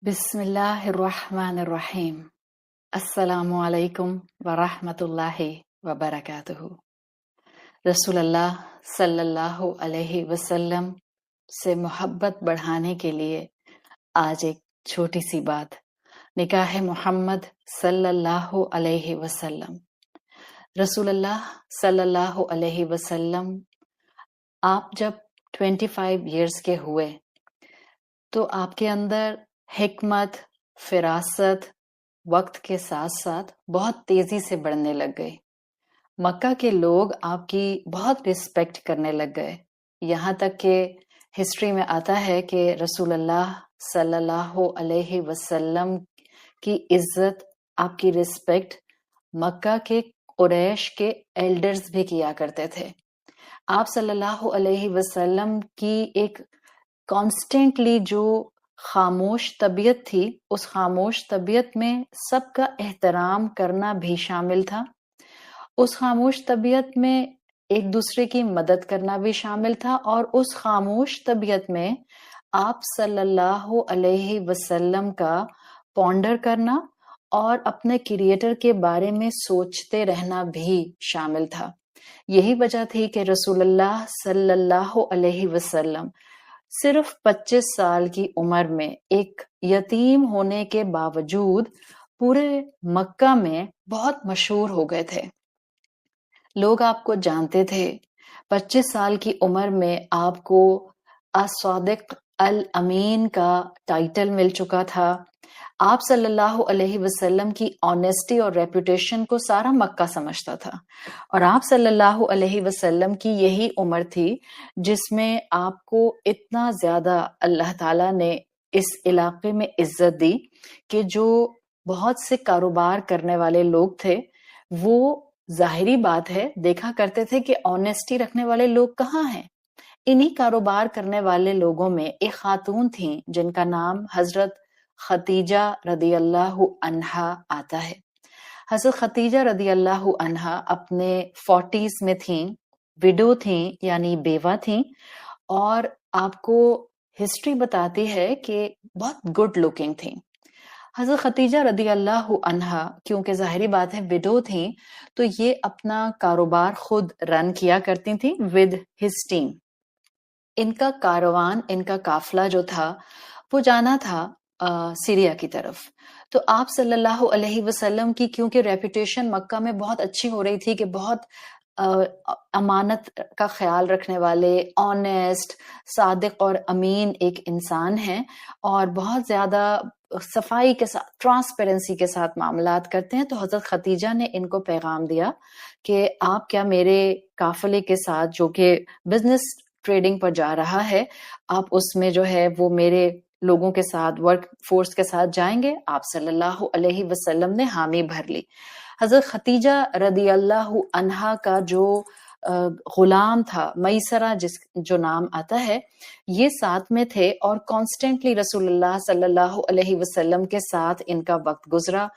بسم اللہ الرحمن الرحیم۔ السلام علیکم ورحمۃ اللہ وبرکاتہ۔ رسول اللہ صلی اللہ علیہ وسلم سے محبت بڑھانے کے لیے آج ایک چھوٹی سی بات، نکاح محمد صلی اللہ علیہ وسلم۔ رسول اللہ صلی اللہ علیہ وسلم آپ جب 25 ایئرس کے ہوئے تو آپ کے اندر حکمت، فراست وقت کے ساتھ ساتھ بہت تیزی سے بڑھنے لگ گئی۔ مکہ کے لوگ آپ کی بہت رسپیکٹ کرنے لگ گئے، یہاں تک کہ ہسٹری میں آتا ہے کہ رسول اللہ صلی اللہ علیہ وسلم کی عزت، آپ کی رسپیکٹ مکہ کے قریش کے ایلڈرز بھی کیا کرتے تھے۔ آپ صلی اللہ علیہ وسلم کی ایک کانسٹنٹلی جو خاموش طبیعت تھی، اس خاموش طبیعت میں سب کا احترام کرنا بھی شامل تھا۔ اس خاموش طبیعت میں ایک دوسرے کی مدد کرنا بھی شامل تھا، اور اس خاموش طبیعت میں آپ صلی اللہ علیہ وسلم کا پونڈر کرنا اور اپنے کریٹر کے بارے میں سوچتے رہنا بھی شامل تھا۔ یہی وجہ تھی کہ رسول اللہ صلی اللہ علیہ وسلم صرف 25 سال کی عمر میں ایک یتیم ہونے کے باوجود پورے مکہ میں بہت مشہور ہو گئے تھے۔ لوگ آپ کو جانتے تھے۔ 25 سال کی عمر میں آپ کو الصادق الامین کا ٹائٹل مل چکا تھا۔ آپ صلی اللہ علیہ وسلم کی آنیسٹی اور ریپوٹیشن کو سارا مکہ سمجھتا تھا، اور آپ صلی اللہ علیہ وسلم کی یہی عمر تھی جس میں آپ کو اتنا زیادہ اللہ تعالیٰ نے اس علاقے میں عزت دی کہ جو بہت سے کاروبار کرنے والے لوگ تھے وہ ظاہری بات ہے دیکھا کرتے تھے کہ آنیسٹی رکھنے والے لوگ کہاں ہیں۔ انہی کاروبار کرنے والے لوگوں میں ایک خاتون تھیں جن کا نام حضرت ختیجہ رضی اللہ عنہا آتا ہے۔ حضرت ختیجہ رضی اللہ عنہا اپنے 40s میں تھیں، ویڈو تھیں یعنی بیوہ تھیں، اور آپ کو ہسٹری بتاتی ہے کہ بہت گڈ لکنگ تھیں۔ حضرت ختیجہ رضی اللہ عنہا کیونکہ ظاہری بات ہے ویڈو تھیں، تو یہ اپنا کاروبار خود رن کیا کرتی تھیں ود ہز ٹیم۔ ان کا کاروان، ان کا قافلہ جو تھا وہ جانا تھا سیریا کی طرف۔ تو آپ صلی اللہ علیہ وسلم کی کیونکہ ریپوٹیشن مکہ میں بہت اچھی ہو رہی تھی کہ بہت امانت کا خیال رکھنے والے، آنیسٹ، صادق اور امین ایک انسان ہیں، اور بہت زیادہ صفائی کے ساتھ، ٹرانسپیرنسی کے ساتھ معاملات کرتے ہیں۔ تو حضرت ختیجہ نے ان کو پیغام دیا کہ آپ کیا میرے قافلے کے ساتھ جو کہ بزنس ٹریڈنگ پر جا رہا ہے، آپ اس میں جو ہے وہ میرے لوگوں کے ساتھ، ورک فورس کے ساتھ جائیں گے؟ آپ صلی اللہ علیہ وسلم نے حامی بھر لی۔ حضرت ختیجہ رضی اللہ عنہا کا جو غلام تھا، میسرہ جو نام آتا ہے، یہ ساتھ میں تھے، اور کانسٹنٹلی رسول اللہ صلی اللہ علیہ وسلم کے ساتھ ان کا وقت گزرا۔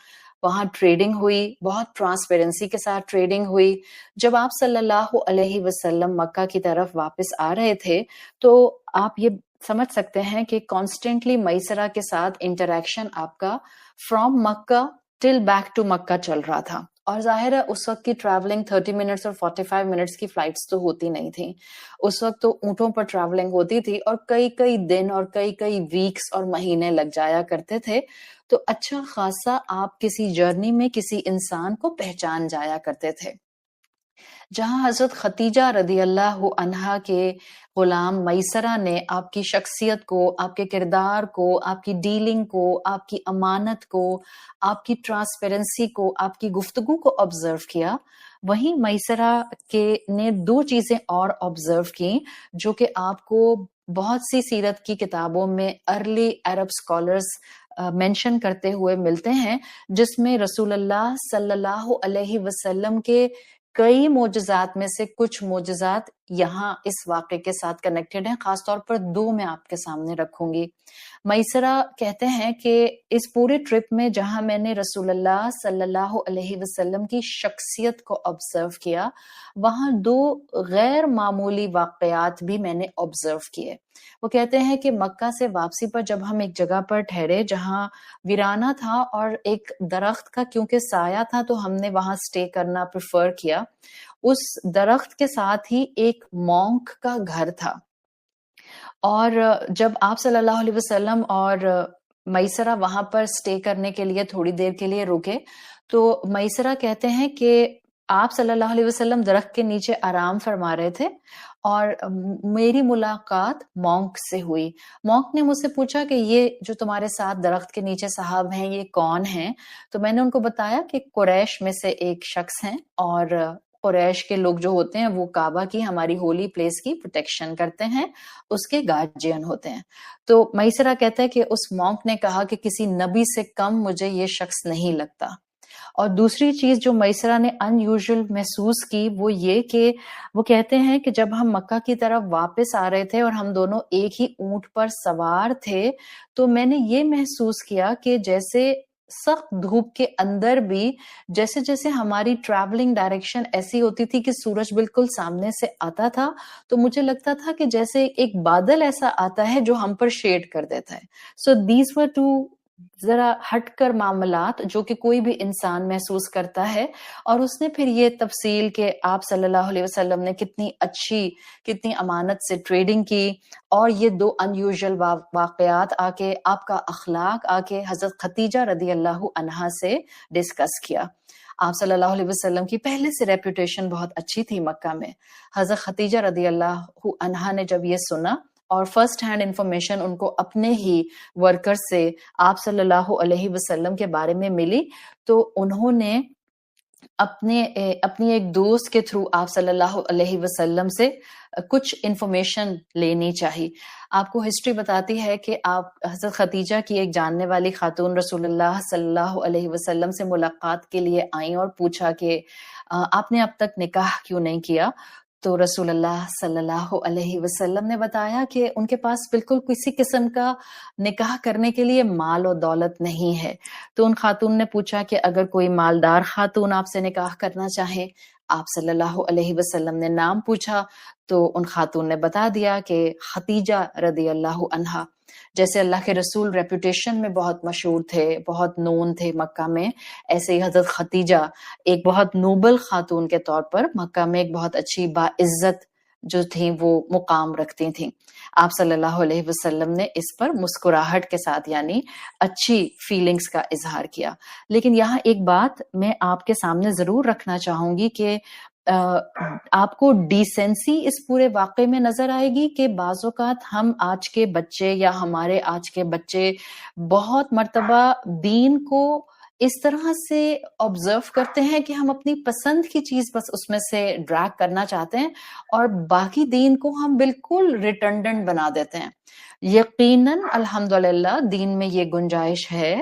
وہاں ٹریڈنگ ہوئی، بہت ٹرانسپیرنسی کے ساتھ ٹریڈنگ ہوئی۔ جب آپ صلی اللہ علیہ وسلم مکہ کی طرف واپس آ رہے تھے تو آپ یہ سمجھ سکتے ہیں کہ کانسٹنٹلی میسرہ کے ساتھ انٹریکشن آپ کا from Mecca till back to Mecca چل رہا تھا۔ اور ظاہر ہے اس وقت کی ٹریولنگ 30 منٹس اور 45 منٹس کی فلائٹس تو ہوتی نہیں تھیں، اس وقت تو اونٹوں پر ٹریولنگ ہوتی تھی، اور کئی دن اور کئی ویکس اور مہینے لگ جایا کرتے تھے۔ تو اچھا خاصا آپ کسی جرنی میں کسی انسان کو پہچان جایا کرتے تھے۔ جہاں حضرت ختیجہ رضی اللہ عنہا کے غلام میسرہ نے آپ کی شخصیت کو، آپ کے کردار کو، آپ کی ڈیلنگ کو، آپ کی امانت کو، آپ کی ٹرانسپیرنسی کو، آپ کی گفتگو کو آبزرو کیا، وہیں میسرہ نے 2 چیزیں اور آبزرو کی جو کہ آپ کو بہت سی سیرت کی کتابوں میں ارلی عرب اسکالرز مینشن کرتے ہوئے ملتے ہیں، جس میں رسول اللہ صلی اللہ علیہ وسلم کے کئی معجزات میں سے کچھ معجزات یہاں اس واقعے کے ساتھ کنیکٹڈ ہیں، خاص طور پر دو میں آپ کے سامنے رکھوں گی۔ میسرہ کہتے ہیں کہ اس پورے ٹرپ میں جہاں میں نے رسول اللہ صلی اللہ علیہ وسلم کی شخصیت کو آبزرو کیا، وہاں دو غیر معمولی واقعات بھی میں نے آبزرو کیے۔ وہ کہتے ہیں کہ مکہ سے واپسی پر جب ہم ایک جگہ پر ٹھہرے جہاں ویرانہ تھا اور ایک درخت کا کیونکہ سایہ تھا تو ہم نے وہاں سٹے کرنا پریفر کیا، اس درخت کے ساتھ ہی ایک مونک کا گھر تھا، اور جب آپ صلی اللہ علیہ وسلم اور میسرہ وہاں پر سٹے کرنے کے لیے تھوڑی دیر کے لیے رکے تو میسرہ کہتے ہیں کہ آپ صلی اللہ علیہ وسلم درخت کے نیچے آرام فرما رہے تھے اور میری ملاقات مونک سے ہوئی۔ مونک نے مجھ سے پوچھا کہ یہ جو تمہارے ساتھ درخت کے نیچے صاحب ہیں یہ کون ہیں؟ تو میں نے ان کو بتایا کہ قریش میں سے ایک شخص ہیں، اور قریش کے لوگ جو ہوتے ہیں وہ کعبہ کی، ہماری ہولی پلیس کی پروٹیکشن کرتے ہیں، اس کے گارجین ہوتے ہیں۔ تو میسرہ کہتا ہے کہ اس مونک نے کہا کہ کسی نبی سے کم مجھے یہ شخص نہیں لگتا۔ اور دوسری چیز جو میسرہ نے ان یوزول محسوس کی وہ یہ کہ وہ کہتے ہیں کہ جب ہم مکہ کی طرف واپس آ رہے تھے اور ہم دونوں ایک ہی اونٹ پر سوار تھے تو میں نے یہ محسوس کیا کہ جیسے سخت دھوپ کے اندر بھی جیسے جیسے ہماری ٹریولنگ ڈائریکشن ایسی ہوتی تھی کہ سورج بالکل سامنے سے آتا تھا تو مجھے لگتا تھا کہ جیسے ایک بادل ایسا آتا ہے جو ہم پر شیڈ کر دیتا ہے۔ سو دیز ور ٹو ذرا ہٹ کر معاملات جو کہ کوئی بھی انسان محسوس کرتا ہے، اور اس نے پھر یہ تفصیل کہ آپ صلی اللہ علیہ وسلم نے کتنی امانت سے ٹریڈنگ کی، اور یہ دو ان یوزول واقعات آ کے آپ کا اخلاق آ کے حضرت ختیجہ رضی اللہ عنہا سے ڈسکس کیا۔ آپ صلی اللہ علیہ وسلم کی پہلے سے ریپوٹیشن بہت اچھی تھی مکہ میں۔ حضرت ختیجہ رضی اللہ عنہا نے جب یہ سنا اور فرسٹ ہینڈ انفارمیشن ان کو اپنے ہی ورکر سے آپ صلی اللہ علیہ وسلم کے بارے میں ملی تو انہوں نے اپنی ایک دوست کے تھرو آپ صلی اللہ علیہ وسلم سے کچھ انفارمیشن لینی چاہی۔ آپ کو ہسٹری بتاتی ہے کہ آپ حضرت ختیجہ کی ایک جاننے والی خاتون رسول اللہ صلی اللہ علیہ وسلم سے ملاقات کے لیے آئیں اور پوچھا کہ آپ نے اب تک نکاح کیوں نہیں کیا؟ تو رسول اللہ صلی اللہ علیہ وسلم نے بتایا کہ ان کے پاس بالکل کسی قسم کا نکاح کرنے کے لیے مال و دولت نہیں ہے۔ تو ان خاتون نے پوچھا کہ اگر کوئی مالدار خاتون آپ سے نکاح کرنا چاہے؟ آپ صلی اللہ علیہ وسلم نے نام پوچھا تو ان خاتون نے بتا دیا کہ ختیجہ رضی اللہ عنہا۔ جیسے اللہ کے رسول ریپوٹیشن میں بہت مشہور تھے، بہت نون تھے مکہ میں، ایسے ہی حضرت ختیجہ ایک بہت نوبل خاتون کے طور پر مکہ میں ایک بہت اچھی باعزت جو تھیں وہ مقام رکھتی تھیں۔ آپ صلی اللہ علیہ وسلم نے اس پر مسکراہٹ کے ساتھ یعنی اچھی فیلنگز کا اظہار کیا۔ لیکن یہاں ایک بات میں آپ کے سامنے ضرور رکھنا چاہوں گی کہ آپ کو ڈیسنسی اس پورے واقعے میں نظر آئے گی کہ بعض اوقات ہم آج کے بچے یا ہمارے آج کے بچے بہت مرتبہ دین کو اس طرح سے آبزرو کرتے ہیں کہ ہم اپنی پسند کی چیز بس اس میں سے ڈریگ کرنا چاہتے ہیں اور باقی دین کو ہم بالکل ریٹنڈنٹ بنا دیتے ہیں۔ یقیناً الحمدللہ دین میں یہ گنجائش ہے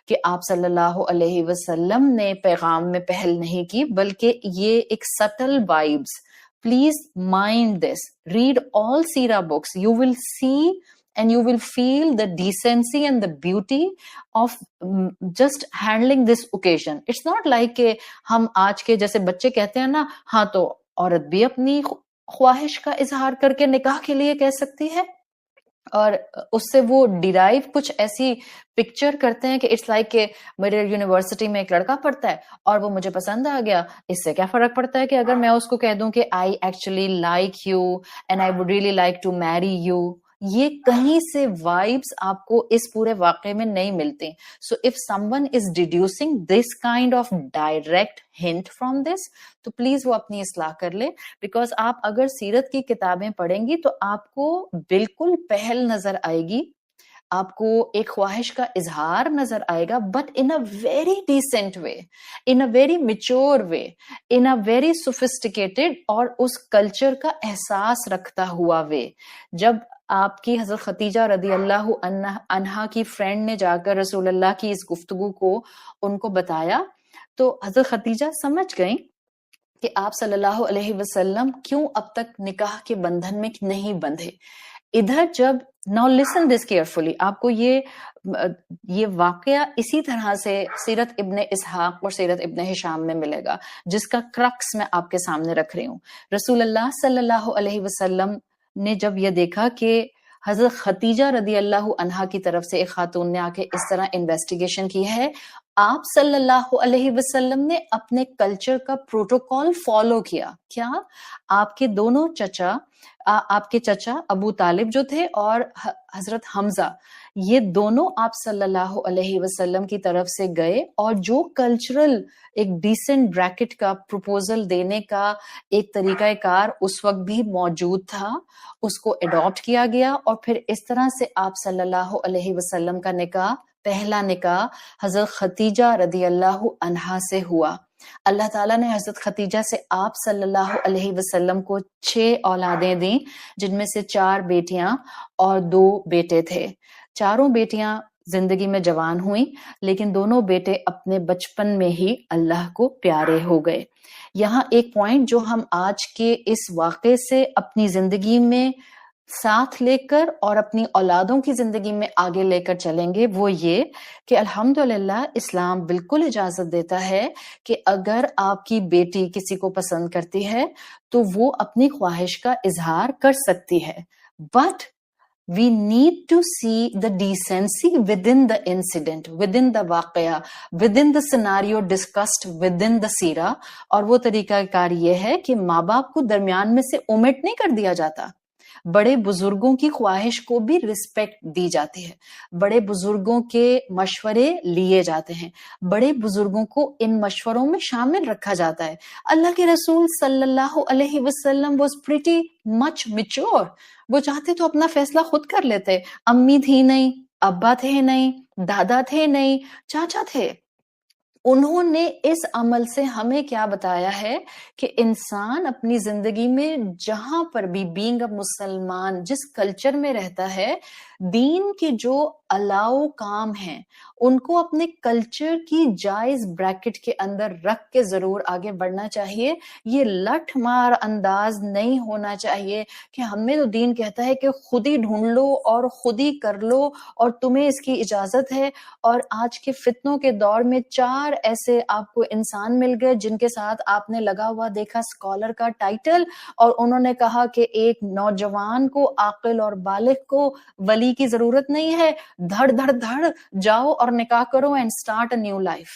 کہ آپ صلی اللہ علیہ وسلم نے پیغام میں پہل نہیں کی، بلکہ یہ ایک subtle vibes. Please mind this, read all سیرہ books, you will see and you will feel the decency and the beauty of just handling this occasion. It's not like کہ ہم آج کے جیسے بچے کہتے ہیں نا ہاں تو عورت بھی اپنی خواہش کا اظہار کر کے نکاح کے لیے کہہ سکتی ہے، اور اس سے وہ ڈیرائیو کچھ ایسی پکچر کرتے ہیں کہ اٹس لائک کہ میرے یونیورسٹی میں ایک لڑکا پڑھتا ہے اور وہ مجھے پسند آ گیا، اس سے کیا فرق پڑتا ہے کہ اگر میں اس کو کہہ دوں کہ I actually like you and I would really like to marry you. یہ کہیں سے وائبس آپ کو اس پورے واقعے میں نہیں ملتی۔ So if someone is deducing this kind of direct hint from this تو پلیز وہ اپنی اصلاح کر لے، بیکاز آپ اگر سیرت کی کتابیں پڑھیں گی تو آپ کو بالکل پہل نظر آئے گی، آپ کو ایک خواہش کا اظہار نظر آئے گا، but in a very decent way, in a very mature way, in a very sophisticated اور اس کلچر کا احساس رکھتا ہوا وے۔ جب آپ کی حضرت ختیجہ رضی اللہ عنہا کی فرینڈ نے جا کر رسول اللہ کی اس گفتگو کو ان کو بتایا تو حضرت ختیجہ سمجھ گئیں کہ آپ صلی اللہ علیہ وسلم کیوں اب تک نکاح کے بندھن میں نہیں بندھے. ادھر جب ناؤ لسن دس کیئرفلی، آپ کو یہ واقعہ اسی طرح سے سیرت ابن اسحاق اور سیرت ابن ہشام میں ملے گا، جس کا کرکس میں آپ کے سامنے رکھ رہی ہوں. رسول اللہ صلی اللہ علیہ وسلم نے جب یہ دیکھا کہ حضرت ختیجہ رضی اللہ عنہا کی طرف سے ایک خاتون نے آ کے اس طرح انویسٹیگیشن کی ہے، آپ صلی اللہ علیہ وسلم نے اپنے کلچر کا پروٹوکول فالو کیا. کیا؟ آپ کے دونوں چچا، آپ کے چچا ابو طالب جو تھے اور حضرت حمزہ، یہ دونوں آپ صلی اللہ علیہ وسلم کی طرف سے گئے اور جو کلچرل ایک ڈیسنٹ بریکٹ کا پروپوزل دینے کا ایک طریقہ کار اس وقت بھی موجود تھا، اس کو اڈاپٹ کیا گیا اور پھر اس طرح سے آپ صلی اللہ علیہ وسلم کا نکاح، پہلا نکاح حضرت ختیجہ رضی اللہ عنہا سے ہوا. اللہ تعالیٰ نے حضرت ختیجہ سے آپ صلی اللہ علیہ وسلم کو 6 اولادیں دیں، جن میں سے 4 بیٹیاں اور 2 بیٹے تھے. چاروں بیٹیاں زندگی میں جوان ہوئیں، لیکن دونوں بیٹے اپنے بچپن میں ہی اللہ کو پیارے ہو گئے. یہاں ایک پوائنٹ جو ہم آج کے اس واقعے سے اپنی زندگی میں ساتھ لے کر اور اپنی اولادوں کی زندگی میں آگے لے کر چلیں گے، وہ یہ کہ الحمدللہ اسلام بالکل اجازت دیتا ہے کہ اگر آپ کی بیٹی کسی کو پسند کرتی ہے تو وہ اپنی خواہش کا اظہار کر سکتی ہے. But we need to see the decency within the incident, within the واقعہ, within the scenario discussed within the سیرہ. اور وہ طریقہ کار یہ ہے کہ ماں باپ کو درمیان میں سے اومٹ نہیں کر دیا جاتا، بڑے بزرگوں کی خواہش کو بھی رسپیکٹ دی جاتی ہے، بڑے بزرگوں کے مشورے لیے جاتے ہیں، بڑے بزرگوں کو ان مشوروں میں شامل رکھا جاتا ہے. اللہ کے رسول صلی اللہ علیہ وسلم واز پریٹی مچ میچور. وہ چاہتے تو اپنا فیصلہ خود کر لیتے. امی تھی نہیں، ابا تھے نہیں، دادا تھے نہیں، چاچا تھے. انہوں نے اس عمل سے ہمیں کیا بتایا ہے کہ انسان اپنی زندگی میں جہاں پر بھی بینگ اے مسلمان جس کلچر میں رہتا ہے، دین کے جو الاؤ کام ہیں ان کو اپنے کلچر کی جائز بریکٹ کے اندر رکھ کے ضرور آگے بڑھنا چاہیے. یہ لٹھ مار انداز نہیں ہونا چاہیے کہ ہمیں تو دین کہتا ہے کہ خود ہی ڈھونڈ لو اور خود ہی کر لو اور تمہیں اس کی اجازت ہے. اور آج کے فتنوں کے دور میں 4 ایسے آپ کو انسان مل گئے جن کے ساتھ آپ نے لگا ہوا دیکھا اسکالر کا ٹائٹل، اور انہوں نے کہا کہ ایک نوجوان کو، عاقل اور بالغ کو ولی کی ضرورت نہیں ہے، دھڑ دھڑ دھڑ جاؤ اور نکاح کرو and start a new life.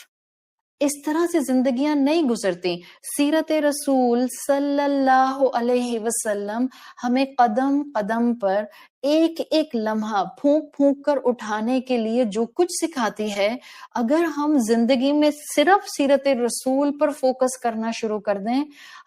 اس طرح سے زندگیاں نہیں گزرتی. سیرت رسول صلی اللہ علیہ وسلم ہمیں قدم قدم پر ایک ایک لمحہ پھونک پھونک کر اٹھانے کے لیے جو کچھ سکھاتی ہے، اگر ہم زندگی میں صرف سیرت رسول پر فوکس کرنا شروع کر دیں،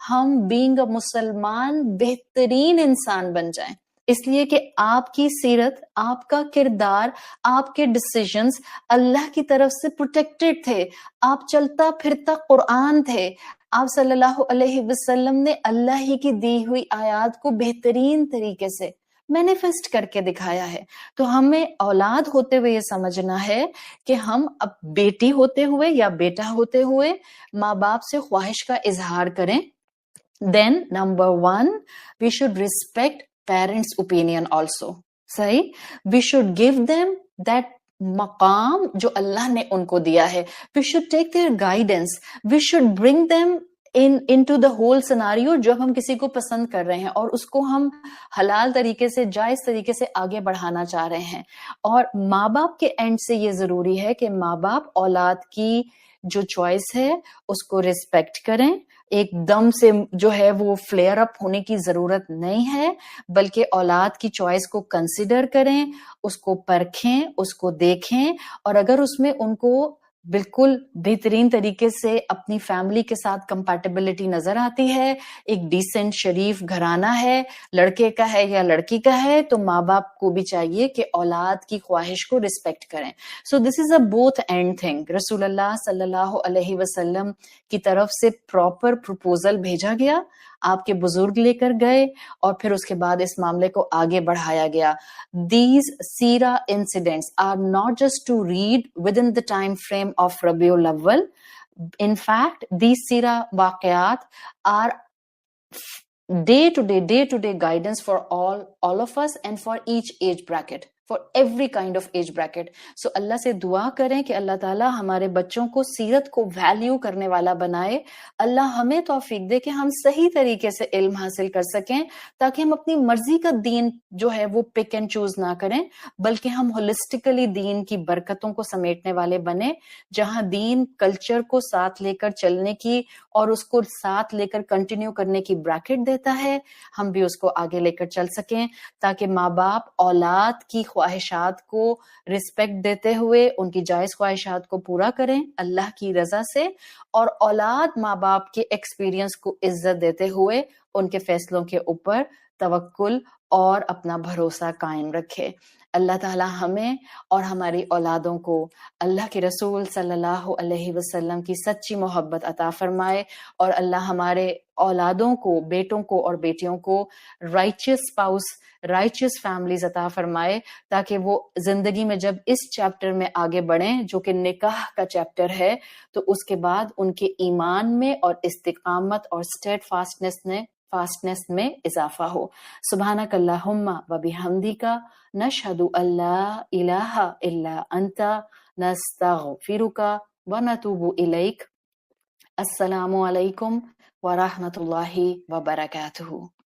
ہم بینگ اے مسلمان بہترین انسان بن جائیں. اس لیے کہ آپ کی سیرت، آپ کا کردار، آپ کے ڈیسیژنز اللہ کی طرف سے پروٹیکٹڈ تھے. آپ چلتا پھرتا قرآن تھے. آپ صلی اللہ علیہ وسلم نے اللہ ہی کی دی ہوئی آیات کو بہترین طریقے سے مینیفیسٹ کر کے دکھایا ہے. تو ہمیں اولاد ہوتے ہوئے یہ سمجھنا ہے کہ ہم اب بیٹی ہوتے ہوئے یا بیٹا ہوتے ہوئے ماں باپ سے خواہش کا اظہار کریں. Then number 1, we should respect parents' opinion also. صحیح؟ We should give them that مقام جو اللہ نے ان کو دیا ہے. We should take their guidance. We should bring them into the whole scenario جب ہم کسی کو پسند کر رہے ہیں اور اس کو ہم حلال طریقے سے، جائز طریقے سے آگے بڑھانا چاہ رہے ہیں. اور ماں باپ کے اینڈ سے یہ ضروری ہے کہ ماں باپ اولاد کی جو چوائس ہے اس کو ریسپیکٹ کریں. ایک دم سے جو ہے وہ فلیئر اپ ہونے کی ضرورت نہیں ہے، بلکہ اولاد کی چوائس کو کنسیڈر کریں، اس کو پرکھیں، اس کو دیکھیں، اور اگر اس میں ان کو بالکل بہترین طریقے سے اپنی فیملی کے ساتھ کمپیٹیبلٹی نظر آتی ہے، ایک ڈیسنٹ شریف گھرانہ ہے، لڑکے کا ہے یا لڑکی کا ہے، تو ماں باپ کو بھی چاہیے کہ اولاد کی خواہش کو رسپیکٹ کریں. سو دس از اے بوتھ اینڈ تھنگ. رسول اللہ صلی اللہ علیہ وسلم کی طرف سے پراپر پروپوزل بھیجا گیا، آپ کے بزرگ لے کر گئے، اور پھر اس کے بعد اس معاملے کو آگے بڑھایا گیا. These سیرہ incidents are not just to read within the time frame of Rabiul Awwal. In fact, these Sira Waqiyat are day to day guidance for all of us and for each age bracket, for every kind of age bracket. So اللہ سے دعا کریں کہ اللہ تعالیٰ ہمارے بچوں کو سیرت کو ویلیو کرنے والا بنائے. اللہ ہمیں توفیق دے کہ ہم صحیح طریقے سے علم حاصل کر سکیں, تاکہ ہم اپنی مرضی کا دین جو ہے وہ پک اینڈ چوز نہ کریں, بلکہ ہم ہولسٹیکلی دین کی برکتوں کو سمیٹنے والے بنے, جہاں دین کلچر کو ساتھ لے کر چلنے کی اور اس کو ساتھ لے کر کنٹینیو کرنے کی بریکٹ دیتا ہے, ہم بھی اس کو آگے لے کر چل سکیں, تاکہ ماں باپ اولاد کی خواہشات کو رسپیکٹ دیتے ہوئے ان کی جائز خواہشات کو پورا کریں اللہ کی رضا سے, اور اولاد ماں باپ کے ایکسپیرینس کو عزت دیتے ہوئے ان کے فیصلوں کے اوپر توکل اور اپنا بھروسہ قائم رکھے. اللہ تعالی ہمیں اور ہماری اولادوں کو اللہ کے رسول صلی اللہ علیہ وسلم کی سچی محبت عطا فرمائے, اور اللہ ہمارے اولادوں کو, بیٹوں کو اور بیٹیوں کو رائچس اسپاؤس, رائچس فیملیز عطا فرمائے, تاکہ وہ زندگی میں جب اس چیپٹر میں آگے بڑھیں جو کہ نکاح کا چیپٹر ہے, تو اس کے بعد ان کے ایمان میں اور استقامت اور اسٹیڈ فاسٹنس میں اضافہ ہو. سبحانک اللہم و بحمدک نشہد ان لا الہ الا انت نستغفرک و نتوب الیک. السلام علیکم ورحمۃ اللہ وبرکاتہ.